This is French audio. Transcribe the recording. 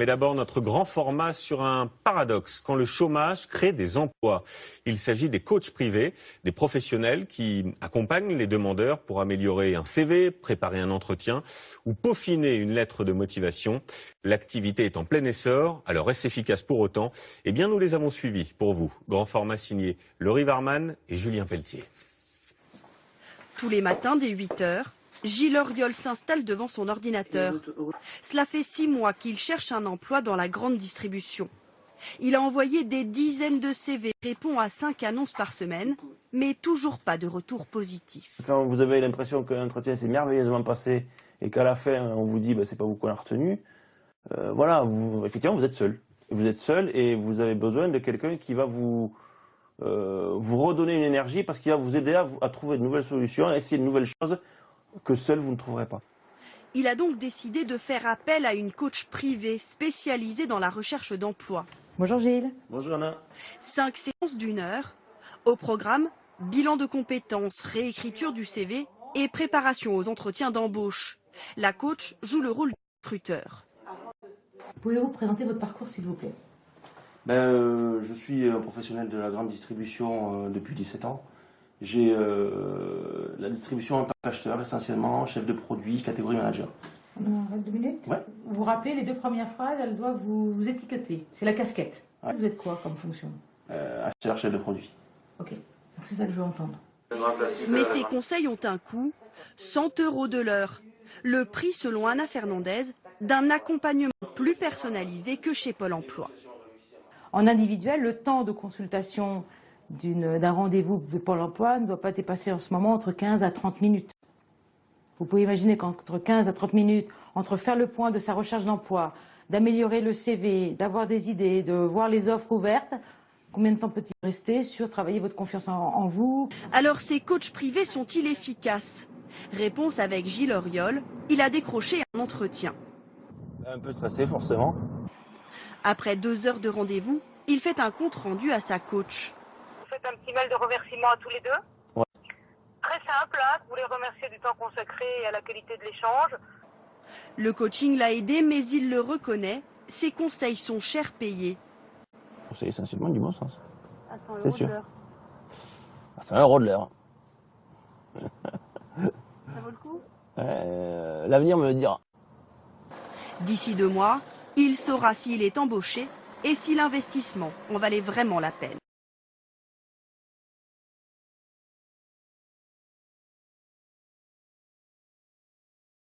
Mais d'abord, notre grand format sur un paradoxe, quand le chômage crée des emplois. Il s'agit des coachs privés, des professionnels qui accompagnent les demandeurs pour améliorer un CV, préparer un entretien ou peaufiner une lettre de motivation. L'activité est en plein essor, alors est-ce efficace pour autant? Eh bien, nous les avons suivis pour vous. Grand format signé Laurie Varman et Julien Pelletier. Tous les matins dès 8 h, Gilles Auriol s'installe devant son ordinateur. Cela fait 6 mois qu'il cherche un emploi dans la grande distribution. Il a envoyé des dizaines de CV, répond à 5 annonces par semaine, mais toujours pas de retour positif. Quand vous avez l'impression qu'un entretien s'est merveilleusement passé et qu'à la fin on vous dit c'est pas vous qu'on a retenu, voilà, effectivement vous êtes seul. Vous êtes seul et vous avez besoin de quelqu'un qui va vous redonner une énergie parce qu'il va vous aider à trouver de nouvelles solutions, à essayer de nouvelles choses que seul vous ne trouverez pas. Il a donc décidé de faire appel à une coach privée spécialisée dans la recherche d'emploi. Bonjour Gilles. Bonjour Anna. 5 séances d'1 heure. Au programme, bilan de compétences, réécriture du CV et préparation aux entretiens d'embauche. La coach joue le rôle du recruteur. Pouvez-vous présenter votre parcours s'il vous plaît? Je suis un professionnel de la grande distribution depuis 17 ans. J'ai la distribution en tant qu'acheteur essentiellement, chef de produit, catégorie manager. 2 minutes. Ouais. Vous vous rappelez les 2 premières phrases, elles doivent vous étiqueter. C'est la casquette. Ouais. Vous êtes quoi comme fonction? Acheteur, chef de produit. Ok, donc c'est ça que je veux entendre. Mais ces conseils ont un coût, 100 € de l'heure. Le prix, selon Anna Fernandez, d'un accompagnement plus personnalisé que chez Pôle emploi. En individuel, le temps de consultation d'un rendez-vous de Pôle emploi ne doit pas dépasser en ce moment entre 15 à 30 minutes. Vous pouvez imaginer qu'entre 15 à 30 minutes, entre faire le point de sa recherche d'emploi, d'améliorer le CV, d'avoir des idées, de voir les offres ouvertes, combien de temps peut-il rester sur travailler votre confiance en vous? Alors ces coachs privés sont-ils efficaces? Réponse avec Gilles Auriol, il a décroché un entretien. Un peu stressé forcément. Après 2 heures de rendez-vous, il fait un compte rendu à sa coach. Vous faites un petit mail de remerciement à tous les deux. Ouais. Très simple, hein, vous les remerciez du temps consacré et à la qualité de l'échange. Le coaching l'a aidé, mais il le reconnaît, ses conseils sont cher payés. C'est essentiellement du bon sens. À 100 C'est € sûr. de l'heure. À 100 € de l'heure. Ça vaut le coup? L'avenir me le dira. D'ici 2 mois, il saura s'il est embauché et si l'investissement en valait vraiment la peine.